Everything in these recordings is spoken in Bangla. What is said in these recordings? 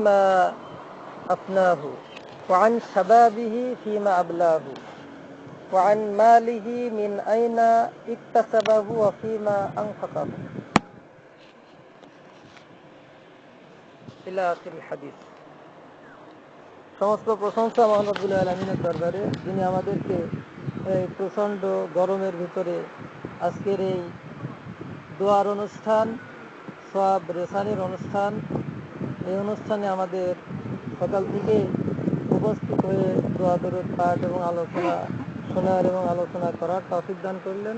فيما أفناه وعن شبابه فيما أبلاه وعن ماله من أين اكتسبه وفيما أنفقه إلى آخر الحديث। সমস্ত প্রশংসা মহান রব্বুল আলামিনের দরবারে, যিনি আমাদেরকে এই প্রচণ্ড গরমের ভিতরে আজকের এই দোয়ার অনুষ্ঠান, সওয়াব রেসানির অনুষ্ঠান, এই অনুষ্ঠানে আমাদের সকাল থেকে উপস্থিত হয়ে দোয়া দরুদ পাঠ এবং আলোচনা শোনার এবং আলোচনা করার তৌফিক দান করলেন।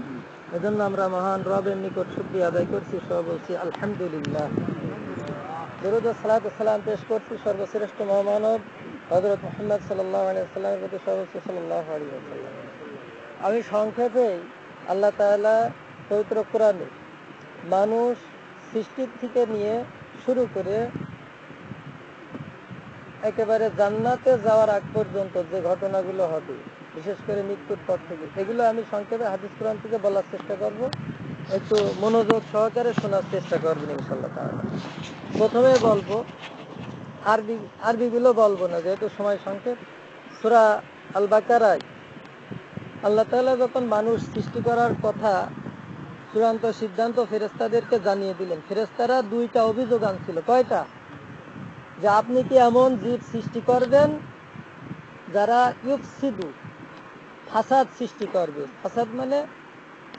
এজন্য আমরা মহান রবের নিকট শুকরিয়া আদায় করছি, সব বলছি আলহামদুলিল্লাহ। দরুদ ও সালাত ও সালাম পেশ করছি সর্বশ্রেষ্ঠ মহামানব হযরত মুহাম্মদ সাল্লাল্লাহু আলাইহি ওয়াসাল্লামের প্রতি, সব বলছি সাল্লাল্লাহু আলাইহি ওয়াসাল্লাম। আমি সংক্ষেপে আল্লাহ তাআলা পবিত্র কোরআনে মানুষ সৃষ্টির থেকে নিয়ে শুরু করে একেবারে জান্নাতে যাওয়ার আগ পর্যন্ত যে ঘটনাগুলো হবে, বিশেষ করে মৃত্যুর পর থেকে, এগুলো আমি সংক্ষেপে হাদিস কোরআন থেকে বলার চেষ্টা করব। একটু মনোযোগ সহকারে শোনার চেষ্টা করবেন ইনশাআল্লাহ তাআলা। প্রথমে বলবো, আরবিগুলো বলবো না যেহেতু সময় সংক্ষেপ। সূরা আল বাকারায় আল্লাহ তাআলা যখন মানুষ সৃষ্টি করার কথা চূড়ান্ত সিদ্ধান্ত ফেরেশতাদেরকে জানিয়ে দিলেন, ফেরেশতারা দুইটা অভিযোগ আনছিল। কয়টা? যে আপনি কি এমন জীব সৃষ্টি করবেন যারা ইউফসিদু, ফাসাদ সৃষ্টি করবে। ফাসাদ মানে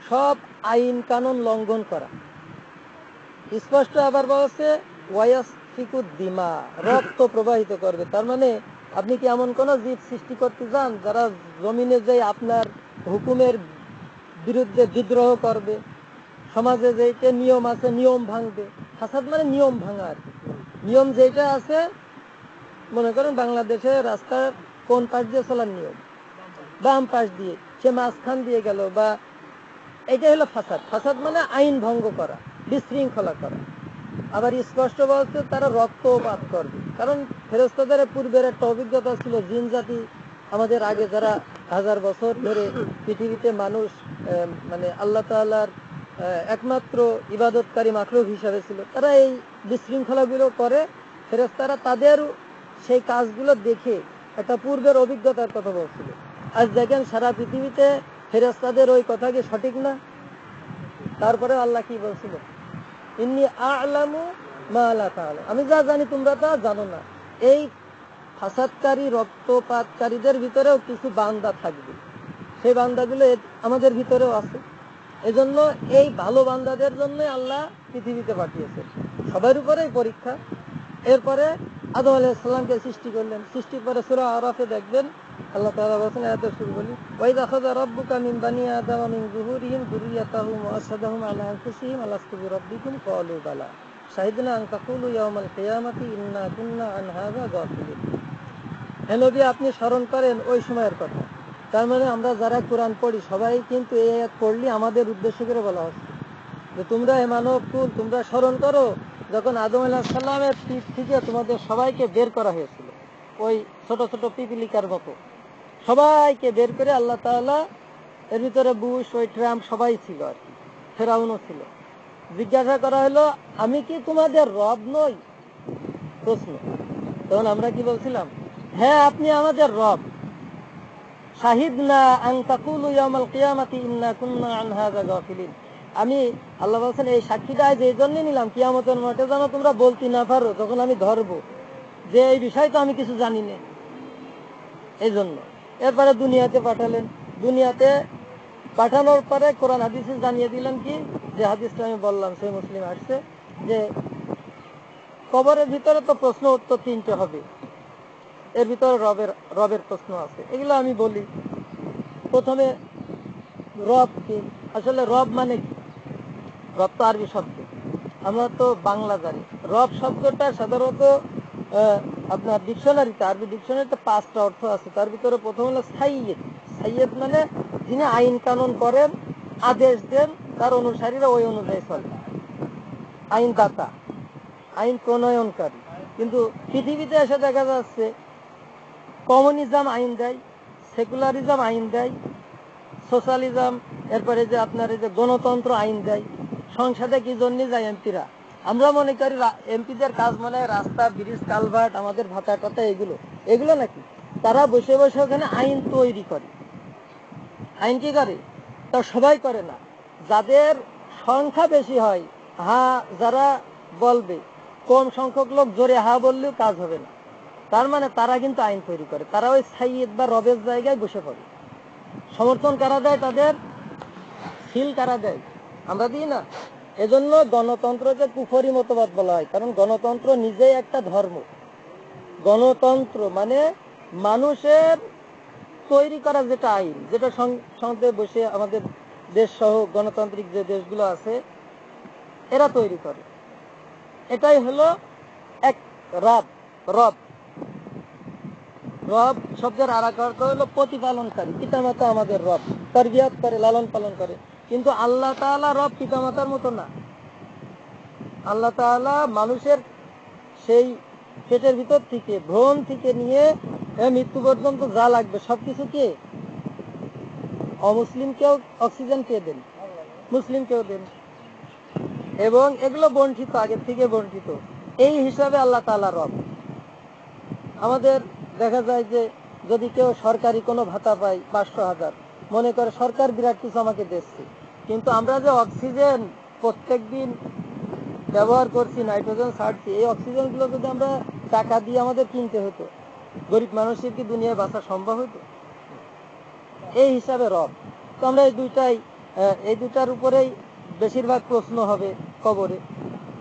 সব আইন কানুন লঙ্ঘন করা। স্পষ্ট আবার বলছে ওয়ায়াসফিকুদ দিমা, রক্ত প্রবাহিত করবে। তার মানে আপনি কি এমন কোন জীব সৃষ্টি করতে চান যারা জমিনে যে আপনার হুকুমের বিরুদ্ধে বিদ্রোহ করবে, সমাজে যেটা নিয়ম আছে নিয়ম ভাঙবে। ফাসাদ মানে নিয়ম ভাঙা আর কি। নিয়ম যেটা আছে, মনে করেন বাংলাদেশে রাস্তার কোন পাশ দিয়ে চলার নিয়ম, বাম পাশ দিয়ে, সে মাঝখান দিয়ে গেল, বা এটা হলো ফাসাদ। ফাসাদ মানে আইন ভঙ্গ করা, বিশৃঙ্খলা করা। আবার স্পষ্ট বলছে তারা রক্তপাত করবে। কারণ ফেরেশতাদের পূর্বের একটা অভিজ্ঞতা ছিল, জিন জাতি আমাদের আগে যারা হাজার বছর ধরে পৃথিবীতে মানুষ মানে আল্লাহ তাআলার একমাত্র ইবাদতকারী মাখলুক হিসাবে ছিল, তারা এই বিশৃঙ্খলাগুলো করে। ফেরেশতারা তাদের সেই কাজগুলো দেখে একটা পূর্বের অভিজ্ঞতার কথা বলছিল। আজ দেখেন সারা পৃথিবীতে ফেরেশতাদের ওই কথা কি সঠিক না? তারপরে আল্লাহ কি বলছিল? ইন্নী আ'লামু মা লা তা'লামুন, আমি যা জানি তোমরা তা জানো না। এই ফাসাদকারী রক্তপাতকারীদের ভিতরেও কিছু বান্দা থাকবে, সেই বান্দাগুলো আমাদের ভিতরেও আছে। এজন্য এই ভালো বান্দাদের জন্য আল্লাহ পৃথিবীতে পাঠিয়েছে। সবার উপরেই পরীক্ষা। এরপরে আদম আলাইহিস সালামকে সৃষ্টি করলেন। সৃষ্টির পরে সূরা আরাফে দেখবেন আল্লাহ তাআলা বলেন, আয়াতের শুরু বলি, ওয়াইদ আখাযা রাব্বুকা মিন বানি আদাম মিন যুহুরিহিম যুররিয়াতাহুম ওয়া আশহাদাহুম আলা আনফুসিহিম আলাস্তু বিরাব্বিকুম ক্বালু বালা শাহিদনা আন তাকুলু ইয়াওমাল কিয়ামাতি ইন্না কুন্না আন হাযা গাফিলিন। হে নবী, আপনি স্মরণ করেন ওই সময়ের কথা। তার মানে আমরা যারা কোরআন পড়ি সবাই কিন্তু এই আয়াত পড়লি আমাদের উদ্দেশ্য করে বলা হচ্ছে যে তোমরা হে মানব কুল, তোমরা স্মরণ করো যখন আদম আলাইহিস সালামের পিঠ থেকে তোমাদের সবাইকে বের করা হয়েছিল, ওই ছোট ছোট পিপিলিকার মতো সবাইকে বের করে আল্লাহ তাআলা, এর ভিতরে বুশ, ওই ট্রাম্প সবাই ছিল আর কি, ফেরাউনও ছিল। জিজ্ঞাসা করা হলো, আমি কি তোমাদের রব নই? প্রশ্ন। তখন আমরা কি বলছিলাম? হ্যাঁ, আপনি আমাদের রব। শাহিদনা আন তাকুলু ইয়াওমাল কিয়ামাতি ইন্না কুন্না আন হাযা গাফিলিন। আমি, আল্লাহ বলেন, এই সাক্ষীটা যে জন্য নিলাম কিয়ামতের মাঠে যেন তোমরা বলতে না পারো যখন আমি ধরবো যে এই বিষয় তো আমি কিছু জানি না, এই জন্য। এরপরে দুনিয়াতে পাঠালেন। দুনিয়াতে পাঠানোর পরে কোরআন হাদিসে জানিয়ে দিলেন কি, যে হাদিসটা আমি বললাম সেই মুসলিম আসছে, যে কবরের ভিতরে তো প্রশ্ন উত্তর তিনটে হবে, এর ভিতরে রবের প্রশ্ন আছে। এগুলো আমি বলি। প্রথমে রব কি? আসলে রব মানে কি? রব তো আরবি শব্দ, আমরা তো বাংলা জানি। রব শব্দটা সাধারণত আপনার ডিকশনারিতে, আরবি ডিকশনারিতে 5টা অর্থ আছে। তার ভিতরে প্রথম হলো সাইয়্যিদ। সাইয়্যিদ মানে যিনি আইন কানুন করেন, আদেশ দেন, তার অনুসারীরা ওই অনুযায়ী চলে। আইনদাতা, আইন প্রণয়নকারী। কিন্তু পৃথিবীতে এসে দেখা যাচ্ছে কমিউনিজম আইন দেয়, সেকুলারিজম আইন দেয়, সোশ্যালিজম, এরপরে যে আপনার এই যে গণতন্ত্র আইন দেয়। সংসদে কি জন্য যায় এমপিরা? আমরা মনে করি এমপিদের কাজ মনে হয় রাস্তা, ব্রিজ, কালভার্ট, আমাদের ভাতা টাতা, এগুলো নাকি? তারা বসে বসে ওখানে আইন তৈরি করে। আইন কি করে? তা সবাই করে না। যাদের সংখ্যা বেশি হয়, হা যারা বলবে, কম সংখ্যক লোক জোরে হা বললেও কাজ হবে না। তার মানে তারা কিন্তু আইন তৈরি করে। তারা ওই সাইয়েদ বা রবের জায়গায় বসে পড়ে। সমর্থন কারা দেয়? তাদের সিল কারা দেয়? আমরা দিই না। এজন্য গণতন্ত্রকে কুফরি মতবাদ বলা হয়, কারণ গণতন্ত্র নিজেই একটা ধর্ম। গণতন্ত্র মানে মানুষের তৈরি করা যেটা আইন, যেটা সংসদে বসে আমাদের দেশ সহ গণতান্ত্রিক যে দেশগুলো আছে এরা তৈরি করে। এটাই হলো এক রব। রব রব শব্দের আরেক অর্থ হলো প্রতিপালনকারী। পিতামাতা আমাদের রব, তারবিয়াত করে, লালন পালন করে। কিন্তু আল্লাহ তাআলা রব পিতামাতার মতো না। আল্লাহ তাআলা মানুষের সেই পেটের ভিতর থেকে, ভ্রূণ থেকে নিয়ে মৃত্যু পর্যন্ত যা লাগবে সবকিছু কে? অমুসলিমকেও অক্সিজেন কে দেন? মুসলিমকেও দেন। এবং এগুলো বন্টিত, আগের থেকে বন্টিত। এই হিসাবে আল্লাহ তাআলা রব। আমাদের দেখা যায় যে যদি কেউ সরকারি কোনো ভাতা পায় 500,000, মনে করে সরকার বিরাট কিছু আমাকে দিচ্ছে। কিন্তু আমরা যে অক্সিজেন প্রত্যেক দিন ব্যবহার করছি, নাইট্রোজেন ছাড়ছি, এই অক্সিজেনগুলো যদি আমরা টাকা দিয়ে আমাদের কিনতে হতো, গরিব মানুষের কি দুনিয়ায় বাঁচা সম্ভব হতো? এই হিসাবে রব। তো আমরা এই দুটার উপরেই বেশিরভাগ প্রশ্ন হবে কবরে।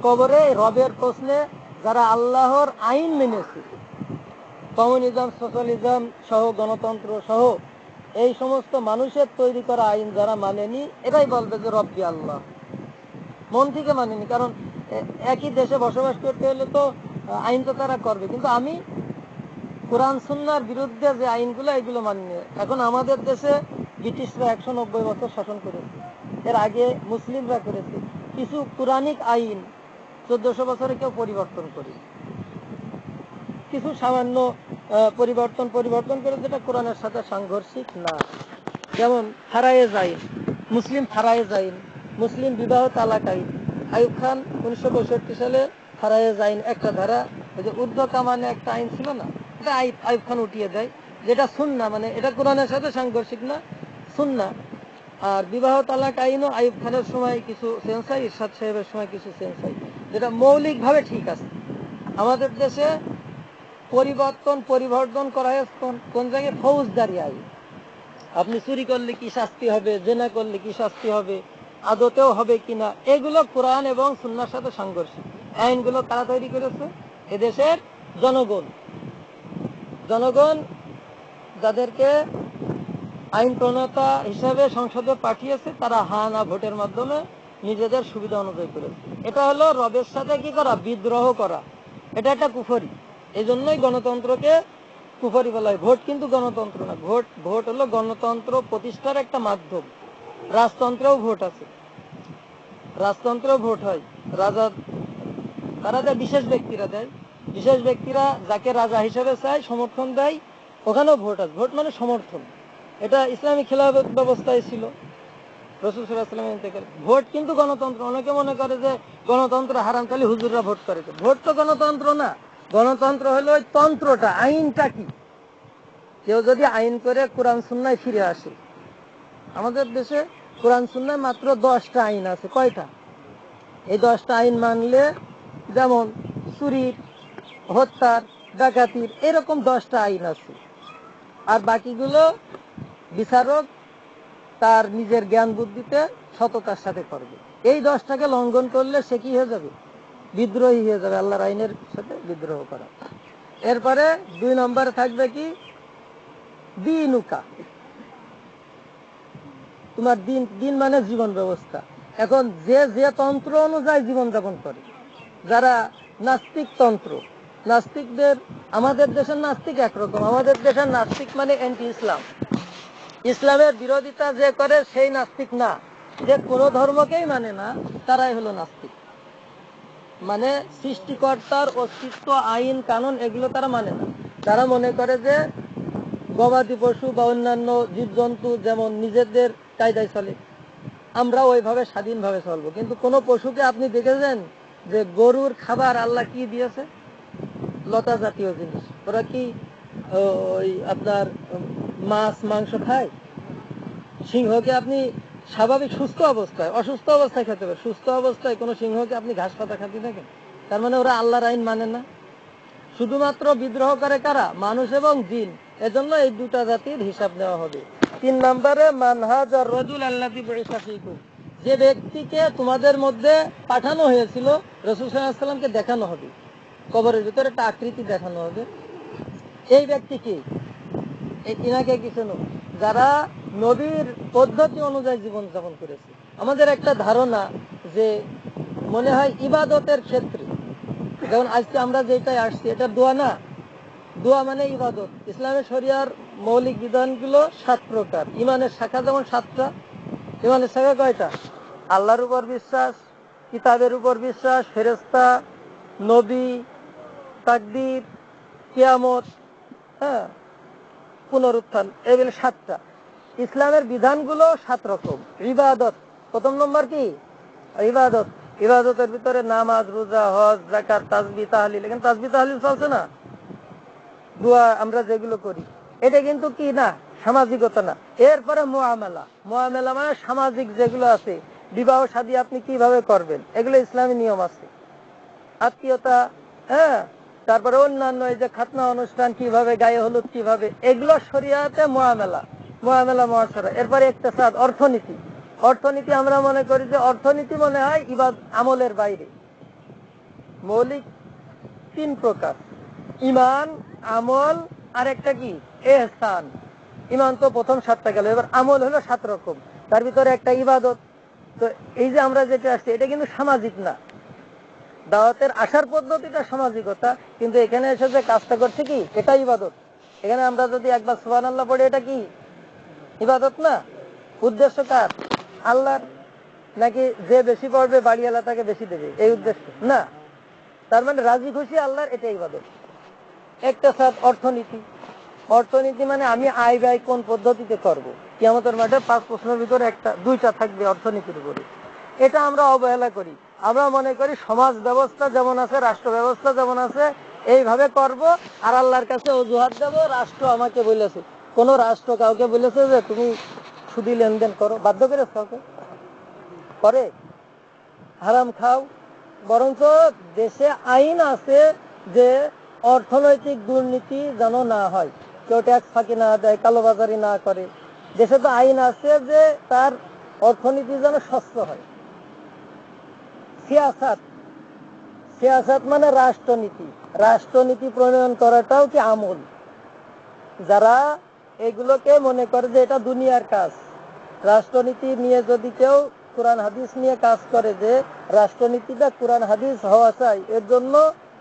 কবরে রবের প্রশ্নে যারা আল্লাহর আইন মেনেছে, কমিউনিজম, সোশ্যালিজম সহ, গণতন্ত্র সহ এই সমস্ত মানুষের তৈরি করা আইন যারা মানেনি, এটাই বলবে যে রব্বি আল্লাহ। মন থেকে মানেনি, কারণ একই দেশে বসবাস করতে হলে তো আইন তো তারা করবে। কিন্তু আমি কোরআন সুন্নাহর বিরুদ্ধে যে আইনগুলো, এগুলো মানিনি। এখন আমাদের দেশে ব্রিটিশরা 190 বছর শাসন করেছে, এর আগে মুসলিমরা করেছে। কিছু কোরআনিক আইন 1400 বছরে কেউ পরিবর্তন করে, কিছু সামান্য পরিবর্তন করে, যেটা কোরআনের সাথে সাংঘর্ষিক না। যেমন ফারায়েজ আইন, মুসলিম ফারায়েজ আইন, মুসলিম বিবাহ তালাক আইন। আইয়ুব খান 1965 সালে ফারায়েজ আইন একটা ধারা, ওই যে ঊর্ধ্ব কামানে একটা আইন ছিল না, এটা আইয়ুব খান উঠিয়ে দেয়, যেটা সুন্নাহ, মানে এটা কোরআনের সাথে সাংঘর্ষিক না, সুন্নাহ। আর বিবাহ তালাক আইনও আইয়ুব খানের সময় কিছু চেঞ্জ হয়, ইরশাদ সাহেবের সময় কিছু চেঞ্জ হয়, যেটা মৌলিকভাবে ঠিক আছে। আমাদের দেশে পরিবর্তন করা হয় কোন জায়গায়? ফৌজদারি আইন। আপনি চুরি করলে কি শাস্তি হবে, জেনা করলে কি শাস্তি হবে, আদতেও হবে কিনা, এগুলো কোরআন এবং সুন্নাহর সাথে সাংঘর্ষিক। আইনগুলো কারা তৈরি করেছে? এদেশের জনগণ। জনগণ যাদেরকে আইন প্রণেতা হিসাবে সংসদে পাঠিয়েছে, তারা হা না ভোটের মাধ্যমে নিজেদের সুবিধা অনুযায়ী করেছে। এটা হলো রবের সাথে কি করা? বিদ্রোহ করা। এটা একটা কুফরি। এই জন্যই গণতন্ত্রকে কুফরি বলা হয়। ভোট কিন্তু গণতন্ত্র না। ভোট হলো গণতন্ত্র প্রতিষ্ঠার একটা মাধ্যম। রাজতন্ত্রেও ভোট আছে, রাজতন্ত্রেও ভোট হয়। রাজা তারা দেয়, বিশেষ ব্যক্তিরা দেয়। বিশেষ ব্যক্তিরা যাকে রাজা হিসেবে চায়, সমর্থন দেয়, ওখানেও ভোট আছে। ভোট মানে সমর্থন। এটা ইসলামী খেলাফত ব্যবস্থায় ছিল, রাসূল সাল্লাল্লাহু আলাইহি ওয়াসাল্লাম ইন্তেকাল। ভোট কিন্তু গণতন্ত্র। অনেকে মনে করে যে গণতন্ত্র হারাম, তাহলে হুজুররা ভোট করে। ভোট তো গণতন্ত্র না। গণতন্ত্র হলো ওই তন্ত্রটা, আইনটা কি? কেউ যদি আইন করে কোরআন সুন্নাহয় ফিরে আসে। আমাদের দেশে কোরআন সুন্নাহয় মাত্র 10টা আইন আছে। কয়টা? এই 10টা আইন মানলে, যেমন চুরির, হত্যার, ডাকাতির, এরকম 10টা আইন আছে। আর বাকিগুলো বিচারক তার নিজের জ্ঞান বুদ্ধিতে সততার সাথে করবে। এই 10টাকে লঙ্ঘন করলে সে কি হয়ে যাবে? বিদ্রোহী হয়ে যাবে, আল্লাহর আইনের সাথে বিদ্রোহ করা। এরপরে 2 নম্বরে থাকবে কি? দিনুকা, তোমার দিন। দিন মানে জীবন ব্যবস্থা। এখন যে তন্ত্র অনুযায়ী জীবন যাপন করে, যারা নাস্তিক তন্ত্র, নাস্তিকদের, আমাদের দেশের নাস্তিক একরকম। আমাদের দেশের নাস্তিক মানে অ্যান্টি ইসলাম। ইসলামের বিরোধিতা যে করে সেই নাস্তিক না। যে কোনো ধর্মকেই মানে না, তারাই হলো নাস্তিক। মানে সৃষ্টিকর্তার অস্তিত্ব, আইন কানুন, এগুলো তারা মানে না। তারা মনে করে যে গবাদি পশু বা অন্যান্য জীবজন্তু যেমন নিজেদের কায়দায় চলে, আমরা ওইভাবে স্বাধীনভাবে চলবো। কিন্তু কোনো পশুকে আপনি দেখেছেন যে গরুর খাবার আল্লাহ কি দিয়েছে? লতা জাতীয় জিনিস। ওরা কি ওই আপনার মাছ মাংস খায়? সিংহকে আপনি স্বাভাবিক সুস্থ অবস্থায়, অসুস্থ অবস্থায় খেতে পারে, সুস্থ অবস্থায় কোনো সিংহকে আপনি ঘাস পাতা খাতে থাকেন? তার মানে ওরা আল্লাহর আইন মানে না। শুধুমাত্র বিদ্রোহ করে কারা? মানুষ এবং জিন। এজন্য এই দুটা জাতির হিসাব নেওয়া হবে। 3 নম্বরে মানহাজ আর রজুল আল্লাযী বুইসা ফীকুম, যে ব্যক্তিকে তোমাদের মধ্যে পাঠানো হয়েছিল, রাসূল সাল্লাল্লাহু আলাইহি ওয়াসাল্লামকে দেখানো হবে, কবরের ভিতরে একটা আকৃতি দেখানো হবে। এই ব্যক্তি কি? ইনাকে কি চেনো? যারা নবীর পদ্ধতি অনুযায়ী জীবন যাপন করেছে। আমাদের একটা ধারণা যে মনে হয় ইবাদতের ক্ষেত্রে, যেমন আজকে আমরা যেটাই আসছি, এটা দোয়া না? দোয়া মানে ইবাদত। ইসলামের শরিয়ার মৌলিক বিধানগুলো 7 প্রকার। ইমানের শাখা যেমন 7টা। ইমানের শাখা কয়টা? আল্লাহর উপর বিশ্বাস, কিতাবের উপর বিশ্বাস, ফেরেশতা, নবী, তাকদীর, কিয়ামত, হ্যাঁ, পুনরুত্থান, এগুলো 7টা। ইসলামের বিধানগুলো 7 রকম। ইবাদত প্রথম নম্বর কি? ইবাদত। ইবাদতের ভিতরে নামাজ, রোজা, হজ, যাকাত, তাসবিহ, তাহলিল। এখানে তাসবিহ তাহলিল চলছে না? দোয়া আমরা যেগুলো করি, এটা কিন্তু কি না? সামাজিকতা না। এরপরে মুআমালা। মুআমালা মানে সামাজিক যেগুলো আছে, বিবাহ শাদী আপনি কিভাবে করবেন, এগুলো ইসলামী নিয়ম আছে। আত্মীয়তা, হ্যাঁ, তারপরে অন্যান্য এই যে খাতনা অনুষ্ঠান কিভাবে, গায়ে হলুদ কিভাবে, এগুলো শরিয়াতে মুআমালা, মুআমালা মুআশারা। এরপরে ইকতিসাদ, অর্থনীতি। অর্থনীতি আমরা মনে করি যে অর্থনীতি মনে হয় আমলের বাইরে। মৌলিক 3 প্রকার: ইমান, আমল, আর একটা কি? ইহসান। ইমান তো প্রথম 7টা গেল, এবার আমল হলো 7 রকম, তার ভিতরে একটা ইবাদত। তো এই যে আমরা যেটা আসছি, এটা কিন্তু সামাজিক না। দাওয়াতের আসার পদ্ধতিটা সামাজিকতা, কিন্তু এখানে এসে যে কাজটা করছে কি, এটা ইবাদত। এখানে আমরা যদি একবার সুবহানাল্লাহ পড়ি, এটা কি ইবাদত না? উদ্দেশ্য কার? আল্লাহর। নাকি যে বেশি পড়বে বাড়িওয়ালা তাকে বেশি দেবে, এই উদ্দেশ্য না? তার মানে রাজি খুশি আল্লাহর, এটা ইবাদত। একটা সাথ অর্থনীতি। অর্থনীতি মানে আমি আয় ব্যয় কোন পদ্ধতিতে করব। কিয়ামতের মাঠে 5 প্রশ্নের ভিতরে 2টা থাকবে অর্থনীতির উপরে। এটা আমরা অবহেলা করি। আমরা মনে করি সমাজ ব্যবস্থা যেমন আছে, রাষ্ট্র ব্যবস্থা যেমন আছে, এইভাবে করব, আর আল্লাহর কাছে অজুহাত দেব, রাষ্ট্র আমাকে বলেছে। কোন রাষ্ট্র কাউকে বলেছে যে তুমি সুদি লেনদেন করো? বাধ্য করে কাউকে করে? হারাম খাও? বরঞ্চ দেশে আইন আছে যে অর্থনৈতিক দুর্নীতি যেন না হয়, কেউ ট্যাক্স ফাঁকি না দেয়, কালোবাজারি না করে। দেশে তো আইন আছে যে তার অর্থনীতি যেন স্বচ্ছ হয়। সিয়াসাত। সিয়াসাত মানে রাষ্ট্রনীতি। রাষ্ট্রনীতি প্রণয়ন করাটাও কি আমল। যারা এগুলোকে মনে করে যে এটা দুনিয়ার কাজ, রাষ্ট্রনীতি নিয়ে যদি কেউ কোরআন হাদিস নিয়ে কাজ করে যে রাষ্ট্রনীতিটা কোরআন হাদিস হওয়া চাই, এর জন্য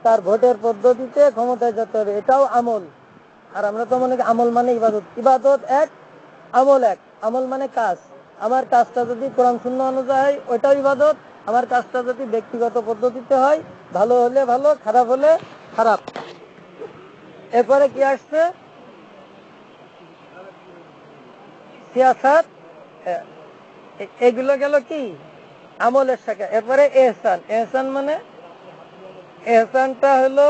তার ভোটের পদ্ধতিতে ক্ষমতায় যেতে হবে, এটাও আমল। আর আমরা তো মনে করি আমল মানে ইবাদত। ইবাদত এক, আমল এক। আমল মানে কাজ। আমার কাজটা যদি কোরআন সুন্নাহ অনুযায়ী হয়, ওইটাও ইবাদত। আমার কাজটা যদি ব্যক্তিগত পদ্ধতিতে হয়, ভালো হলে ভালো, খারাপ হলে খারাপ। এরপরে কি আসছে? সিয়াসাত। এগুলো গেল কি? আমলের শাখা। এরপরে এহসান। এহসান মানে, এহসানটা হলো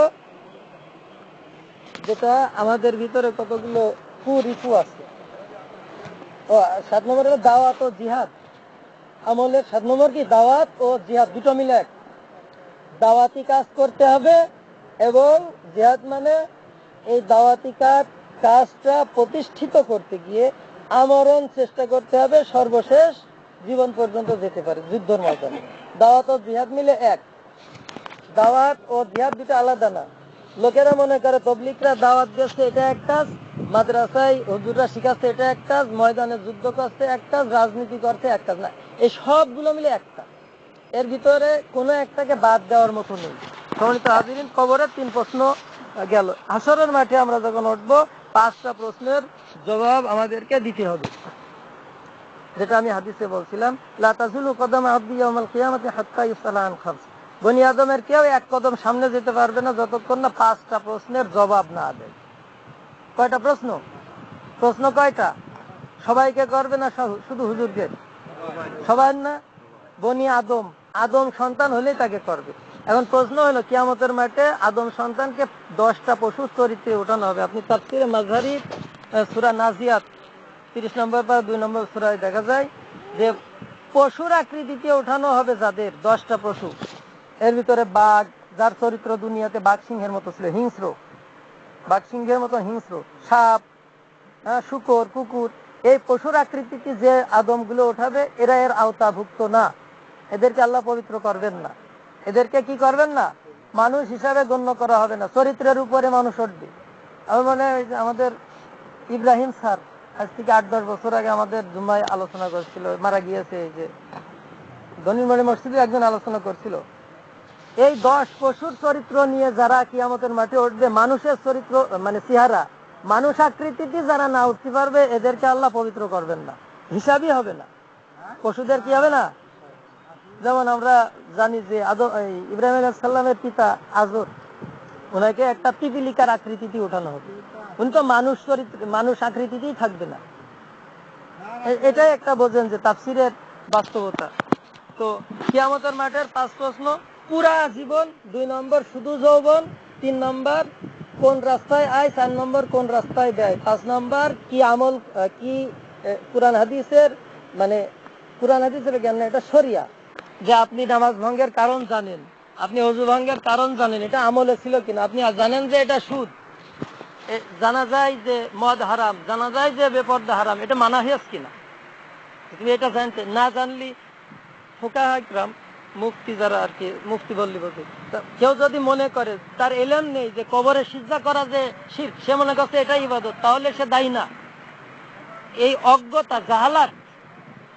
যেটা আমাদের ভিতরে কতগুলো কুরিপু আছে। ও 7 নম্বর হলো দাওয়াত ও জিহাদ। আমলের 7 নম্বর কি? দাওয়াত ও জিহাদ, দুটো মিলে এক। দাওয়াতি কাজ করতে হবে, এবং জিহাদ মানে এই দাওয়াতি কাজটা প্রতিষ্ঠিত করতে গিয়ে আমরণ চেষ্টা করতে হবে, সর্বশেষ জীবন পর্যন্ত যেতে পারে যুদ্ধের ময়দানে। দাওয়াত ও জিহাদ মিলে এক। দাওয়াত ও জিহাদ দুটো আলাদা না। লোকেরা মনে করে তবলিগরা দাওয়াত দিচ্ছে, এটা এক কাজ, মাদ্রাসায় হুজুররা শিখাচ্ছে, এটা এক কাজ, ময়দানে যুদ্ধ করছে এক কাজ, রাজনীতি করছে এক কাজ। না, এই সবগুলো মিলে একটা। এর ভিতরে কোনো একটাকে বাদ দেওয়ার মতো নেই। সম্মানিত হাজিরিন, কবরের 3 প্রশ্ন গেল। হাসরের মাঠে আমরা যখন উঠবো, 5টা প্রশ্নের জবাব আমাদেরকে দিতে হবে। যেটা আমি হাদিসে বলছিলাম, লা তাযুলু কদামা আবদি ইয়াওমাল কিয়ামাতি হাত্তা ইউসআলা আন খামস। বনি আদমের কেউ 1 কদম সামনে যেতে পারবে না যতক্ষণ না 5টা প্রশ্নের জবাব না দেয়। কয়টা প্রশ্ন? প্রশ্ন কয়টা? সবাইকে করবে না শুধু হুজুরকে? সবাই না। বনি আদম, আদম সন্তান হলেই তাকে করবে। এখন প্রশ্ন হলো কিয়ামতের মাঠে আদম সন্তানকে 10টা পশুর চরিত্রে ওঠানো হবে। আপনি তাফসীরে মাযহারি সূরা নাজিয়াত 30 নম্বর বা 2 নম্বর সূরায় দেখা যায় যে পশুর আকৃতিতে ওঠানো হবে যাদের 10টা পশু। এর ভিতরে বাঘ, যার চরিত্র দুনিয়াতে বাঘ সিংহের মতো ছিল, হিংস্র, বাঘ সিংহের মতো হিংস্র, সাপ, শূকর, কুকুর, এই পশুর আকৃতিতে যে আদমগুলো ওঠাবে এরা এর আওতাভুক্ত না। এদেরকে আল্লাহ পবিত্র করবেন না, এদেরকে কি করবেন না, মানুষ হিসাবে গণ্য করা হবে না। চরিত্রের উপরে মানুষ উঠবে। আমার মনে হয় যে আমাদের ইব্রাহিম স্যার আজ থেকে 8-10 বছর আগে আমাদের জুম্মায় আলোচনা করছিল, মারা গিয়েছে, এই যে ধনিরমারি মসজিদে একজন আলোচনা করছিল এই 10 পশুর চরিত্র নিয়ে যারা কিয়ামতের মাঠে উঠবে, মানুষের চরিত্র মানে চেহারা মানুষ আকৃতিতে যারা না উঠতে পারবে এদেরকে আল্লাহ পবিত্র করবেন না, হিসাবই হবে না। পশুদের কি হবে না? যেমন আমরা জানি যে ইব্রাহিম আলাইহিস সালামের পিতা আজর, ওনাকে একটা পিপিলিকার আকৃতিতে ওঠানো হবে। উনি তো মানুষ চরিত্র মানুষ আকৃতিতেই থাকবে না। এটাই একটা বোঝেন যে তাফসীরের বাস্তবতা। তো কিয়ামতের মাঠের 5 প্রশ্ন: পুরা জীবন, 2 নম্বর শুধু যৌবন, 3 নম্বর কোন রাস্তায় আয়, 4 নম্বর কোন রাস্তায় ব্যয়, 5 নম্বর কি আমল, কি কুরআন হাদিসের মানে কুরআন হাদিসের জ্ঞান না, এটা শরিয়া, যে আপনি নামাজ ভঙ্গের কারণ জানেন, আপনি ওযু ভঙ্গের কারণ জানেন, এটা আমলে ছিল কিনা, আপনি জানেন যে এটা সুদ, জানা যায় যে মদ হারাম, জানা যায় যে বেপর্দা হারাম, এটা মানা হয়েছে কিনা, তুমি এটা জানতে না জানলি ফুকাহা ইকরাম, মুফতি যারা আর কি, মুফতি বললি বলতে, কেউ যদি মনে করে তার এলেম নেই যে কবরে সিজদা করা যে শিরক, সে মনে করছে এটাই ইবাদত, তাহলে সে দায়ী না। এই অজ্ঞতা, জাহালাত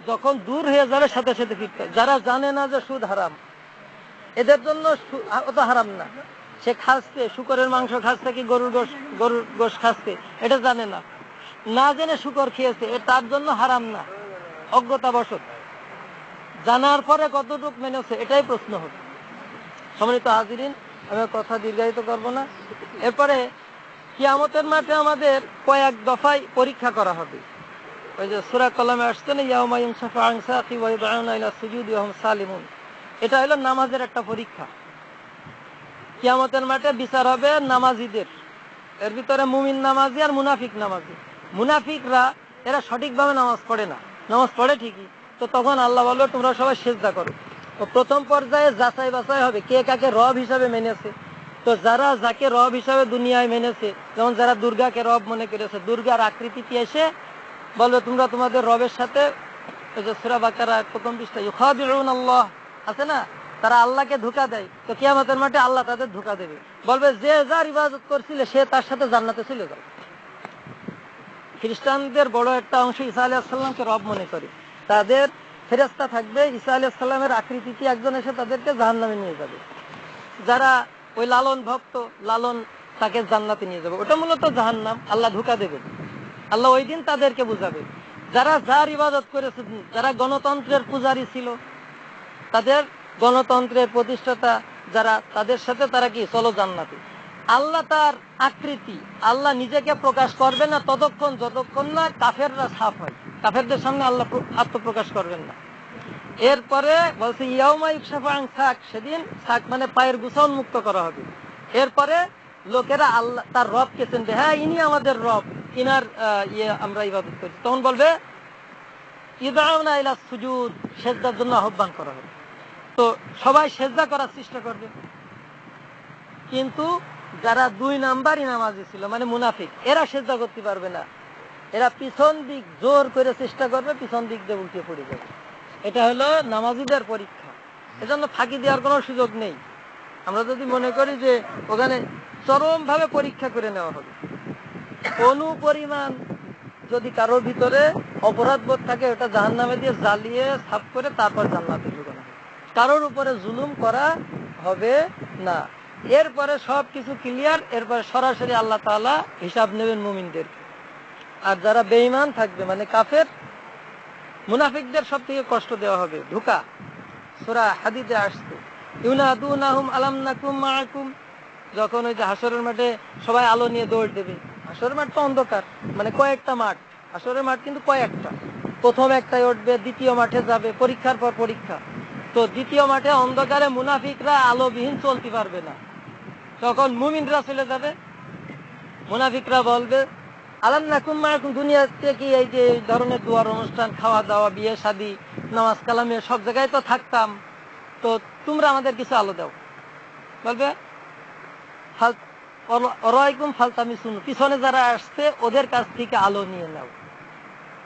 যখন দূর হয়ে যাবে সাথে সাথে ফিরতে, যারা জানে না যে সুদ হারাম এদের জন্য ওটা হারাম না। সে খাচ্ছে, শুকরের মাংস খাচ্ছে কি গরুর গোশ খাচ্ছে, এটা জানে না, না জেনে শুকর খেয়েছে, তার জন্য হারাম না, অজ্ঞতাবশত। জানার পরে কতটুকু মেনেছে এটাই প্রশ্ন হবে। সম্মানিত হাজিরিন, আমি কথা দীর্ঘায়িত করব না। এরপরে কিয়ামতের মাঠে আমাদের কয়েক দফায় পরীক্ষা করা হবে। ওই যে সূরা কলমে আসছে না, ইয়াউমা ইউনশাফু আন সাকি ওয়া ইউদআউনা ইলা সুজুদি ওয়া হুম সালিমুন, এটা হলো নামাজের একটা পরীক্ষা। কিয়ামতের মাঠে বিচার হবে নামাজীদের, এর ভিতরে মুমিন নামাজি আর মুনাফিক নামাজি। মুনাফিকরা এরা সঠিকভাবে নামাজ পড়ে না, নামাজ পড়ে ঠিকই, তো তখন আল্লাহ বলবে তোমরা সবাই সিজদা করো। তো প্রথম পর্যায়ে যাচাই বাছাই হবে কে কাকে রব হিসাবে মেনেছে। তো যারা যাকে রব হিসাবে দুনিয়ায় মেনেছে, যেমন যারা দুর্গাকে রব মনে করেছে, দুর্গার আকৃতিতে এসে বলবে তোমরা তোমাদের রবের সাথে, ওই যে সূরা বাকারা প্রথম পৃষ্ঠা, ইউখাদিউন আল্লাহ আছে না, তারা আল্লাহকে ধোঁকা দেয়। তো কিয়ামতের মাঠে আল্লাহ তাদের ধোঁকা দেবে, বলবে যে যার ইবাদত করছিলে সে তার সাথে জান্নাতে চলে যাও। খ্রিস্টানদের বড় একটা অংশ ঈসা আলাইহিস সালামকে রব মনে করে, তাদের ফেরেশতা থাকবে ঈসা আলাইহিস সালামের আকৃতিতে, একজন এসে তাদেরকে জাহান্নামে নিয়ে যাবে। যারা ওই লালন ভক্ত, লালন তাকে জান্নাতে নিয়ে যাবে, ওটা মূলত জাহান্নাম, আল্লাহ ধোঁকা দেবে। আল্লাহ ওই দিন তাদেরকে বুঝাবে। যারা যার ইবাদত করেছে, যারা গণতন্ত্রের পূজারী ছিল, তাদের গণতন্ত্রের প্রতিষ্ঠাতা যারা, তাদের সাথে তারা কি চলো জান্নাতে। আল্লাহ তার আকৃতি, আল্লাহ নিজেকে প্রকাশ করবে না ততক্ষণ যতক্ষণ না কাফেররা সাফ হয়। কাফেরদের সামনে আল্লাহ আত্মপ্রকাশ করবেন না। এরপরে বলছে ইয়াউমা ইউকশাফু আন সাক, সেদিন সাক মানে পায়ের গুছা উন্মুক্ত করা হবে। এরপরে লোকেরা আল্লাহ তার রবকে চিনবে, হ্যাঁ ইনি আমাদের রব, ইনার আমরা ইবাদত করি। তখন বলবে ইদআউনা ইলা সুজুদ, সিজদার জন্য আহ্বান করা হবে। তো সবাই সিজদা করার চেষ্টা করবে, কিন্তু যারা 2 নাম্বারই নামাজি ছিল মানে মুনাফিক, এরা সিজদা করতে পারবে না। এরা পিছন দিক জোর করে চেষ্টা করবে, পিছন দিক দিয়ে উল্টে পড়ে যাবে। এটা হলো নামাজিদের পরীক্ষা। এজন্য ফাঁকি দেওয়ার কোনো সুযোগ নেই। আমরা যদি মনে করি যে ওখানে চরম ভাবে পরীক্ষা করে নেওয়া হবে, অনুপরিমাণ যদি কারোর ভিতরে অপরাধ বোধ থাকে, ওটা জাহান্নামে দিয়ে জ্বালিয়ে সাফ করে তারপর জান্নাতে ঢোকানো হবে। কারোর উপরে জুলুম করা হবে না। এরপরে সবকিছু ক্লিয়ার, এরপরে সরাসরি আল্লাহ তাআলা হিসাব নেবেন মুমিনদের। আর যারা বেঈমান থাকবে মানে কাফের, মুনাফিকদের সব থেকে কষ্ট দেওয়া হবে, ধোঁকা। সূরা হাদীদে আসছে ইউনাদুনাহুম আলাম নাকুম মাআকুম, যখন ওই যে হাসরের মাঠে সবাই আলো নিয়ে দৌড় দেবে। হাসরের মাঠ তো অন্ধকার, মানে কয়েকটা মাঠ, হাসরের মাঠ কিন্তু কয়েকটা, প্রথম একটাই উঠবে, দ্বিতীয় মাঠে যাবে, পরীক্ষার পর পরীক্ষা। তো দ্বিতীয় মাঠে অন্ধকারে মুনাফিকরা আলোবিহীন চলতে পারবে না, তখন মুমিনরা চলে যাবে। মুনাফিকরা বলবে আলান্নাকুম মাআকুম, দুনিয়াতে কি এই যে এই ধরনের দুয়ার অনুষ্ঠান, খাওয়া দাওয়া, বিয়ে শাদী, নামাজ কালামে সব জায়গায় তো থাকতাম, তো তোমরা আমাদের কিছু আলো দাও। বলবে অরাইকুম ফালতামিসুন, পিছনে যারা আসছে ওদের কাছ থেকে আলো নিয়ে নাও।